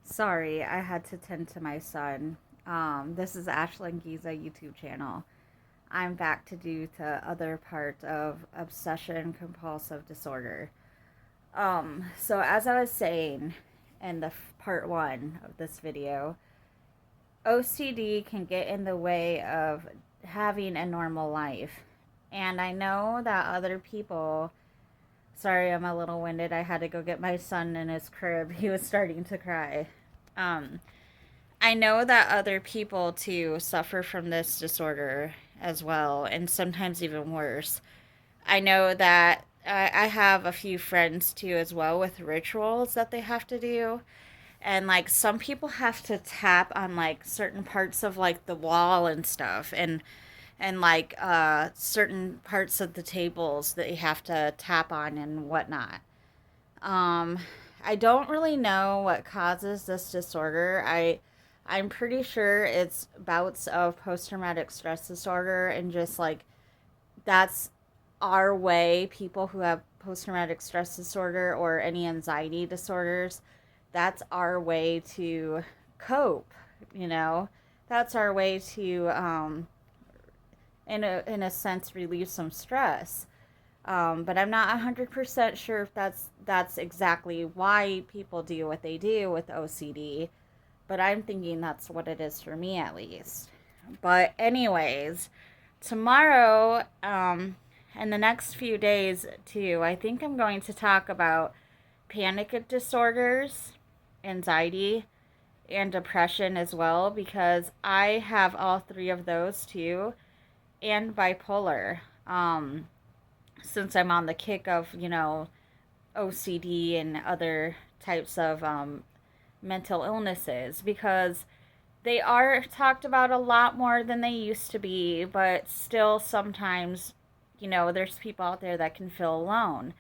Sorry, I had to tend to my son. This is Ashlyn Giza YouTube channel. I'm back to do the other part of obsession compulsive disorder. So as I was saying in the part one of this video, OCD can get in the way of having a normal life. And I know that other people, sorry, I'm a little winded. I had to go get my son in his crib. He was starting to cry. Um, I know that other people too suffer from this disorder as well, and sometimes even worse. I know that I have a few friends too as well with rituals that they have to do. And like some people have to tap on like certain parts of like the wall and stuff and like certain parts of the tables that you have to tap on and whatnot. Um, I don't really know what causes this disorder. I'm pretty sure it's bouts of post traumatic stress disorder and just like that's our way people who have post traumatic stress disorder or any anxiety disorders, that's our way to cope, you know. That's our way to in a sense relieve some stress. But I'm not 100% sure if that's exactly why people do what they do with OCD. But I'm thinking that's what it is for me at least. But anyways, tomorrow and the next few days too, I think I'm going to talk about panic disorders, anxiety, and depression as well because I have all three of those too, and bipolar. Since I'm on the kick of, OCD and other types of mental illnesses, because they are talked about a lot more than they used to be, but still sometimes, there's people out there that can feel alone.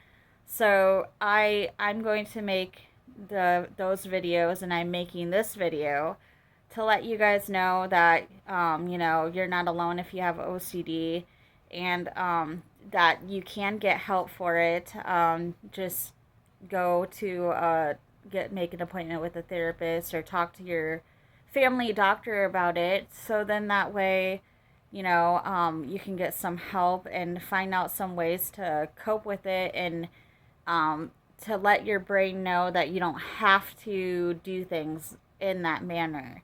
So I'm going to make those videos, and I'm making this video to let you guys know that you're not alone if you have OCD, and that you can get help for it. Just go to make an appointment with a therapist or talk to your family doctor about it. So then that way, you can get some help and find out some ways to cope with it and to let your brain know that you don't have to do things in that manner.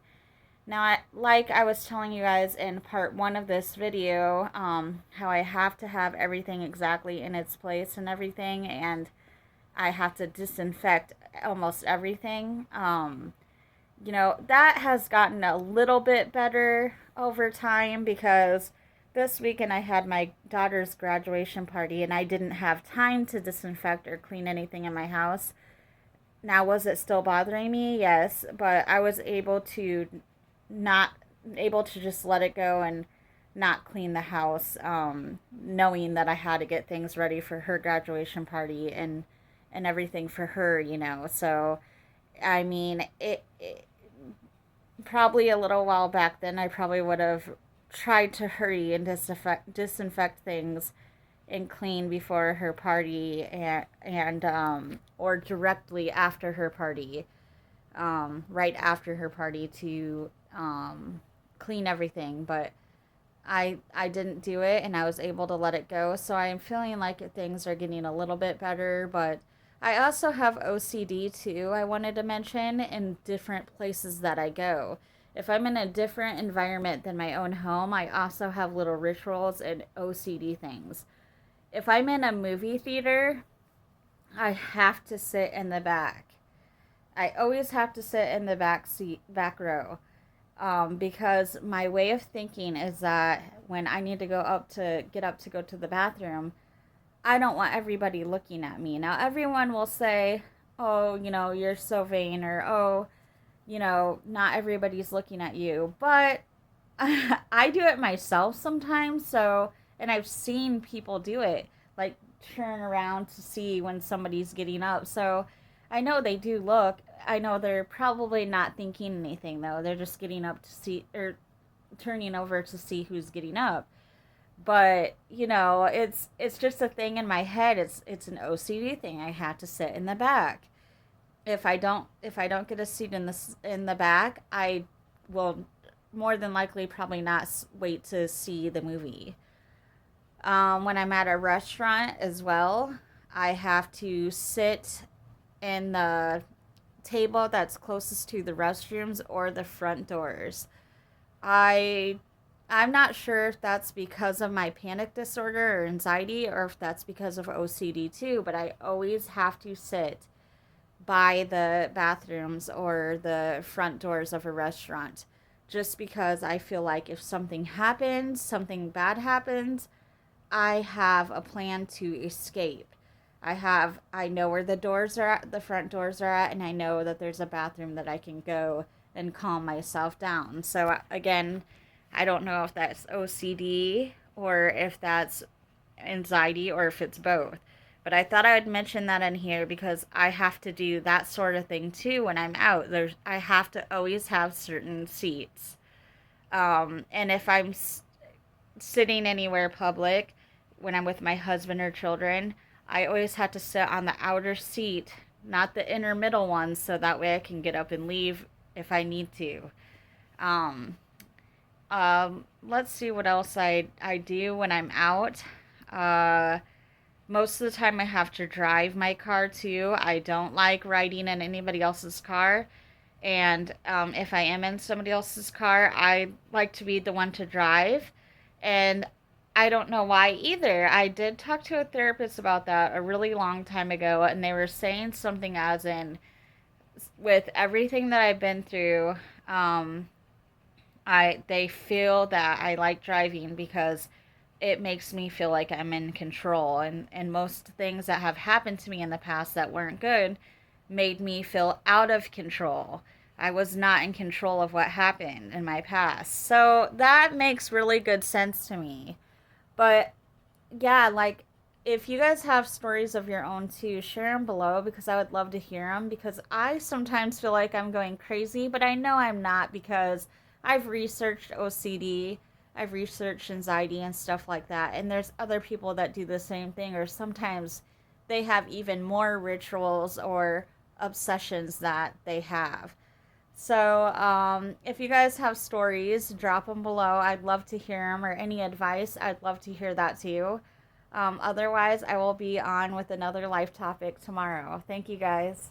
Now, like I was telling you guys in part one of this video, how I have to have everything exactly in its place and everything, and I have to disinfect almost everything. That has gotten a little bit better over time because this weekend I had my daughter's graduation party and I didn't have time to disinfect or clean anything in my house. Now, was it still bothering me? Yes, but I was not able to just let it go and not clean the house, knowing that I had to get things ready for her graduation party and everything for her. So, I mean, it probably a little while back then, I probably would have tried to hurry and disinfect things and clean before her party and or directly after her party, right after her party to clean everything. But I didn't do it and I was able to let it go. So I'm feeling like things are getting a little bit better. But I also have OCD too, I wanted to mention, in different places that I go. If I'm in a different environment than my own home, I also have little rituals and OCD things. If I'm in a movie theater, I have to sit in the back. I always have to sit in the back row, because my way of thinking is that when I need to get up to go to the bathroom, I don't want everybody looking at me. Now, everyone will say, "Oh, you're so vain," or "Oh, not everybody's looking at you," but I do it myself sometimes. So, and I've seen people do it, like turn around to see when somebody's getting up. So, I know they do look. I know they're probably not thinking anything though. They're just getting up to see or turning over to see who's getting up. But it's just a thing in my head. It's an OCD thing. I have to sit in the back. If I don't get a seat in the back, I will more than likely probably not wait to see the movie. When I'm at a restaurant as well, I have to sit in the table that's closest to the restrooms or the front doors. I I'm not sure if that's because of my panic disorder or anxiety or if that's because of OCD too, but I always have to sit by the bathrooms or the front doors of a restaurant just because I feel like if something happens, something bad happens, I have a plan to escape. I know where the doors are at, the front doors are at, and I know that there's a bathroom that I can go and calm myself down. So again, I don't know if that's OCD or if that's anxiety or if it's both. But I thought I would mention that in here because I have to do that sort of thing too when I'm out. I have to always have certain seats. And if I'm sitting anywhere public, when I'm with my husband or children, I always have to sit on the outer seat, not the inner middle one, so that way I can get up and leave if I need to. Um, let's see what else I do when I'm out. Uh, Most of the time I have to drive my car too. I don't like riding in anybody else's car. And if I am in somebody else's car, I like to be the one to drive. And I don't know why either. I did talk to a therapist about that a really long time ago, and they were saying something as in, with everything that I've been through, um, they feel that I like driving because it makes me feel like I'm in control. And most things that have happened to me in the past that weren't good made me feel out of control. I was not in control of what happened in my past. So that makes really good sense to me. But yeah, like if you guys have stories of your own too, share them below because I would love to hear them because I sometimes feel like I'm going crazy, but I know I'm not because I've researched OCD, I've researched anxiety and stuff like that, and there's other people that do the same thing or sometimes they have even more rituals or obsessions that they have. So, if you guys have stories, drop them below. I'd love to hear them or any advice. I'd love to hear that too. Otherwise, I will be on with another life topic tomorrow. Thank you guys.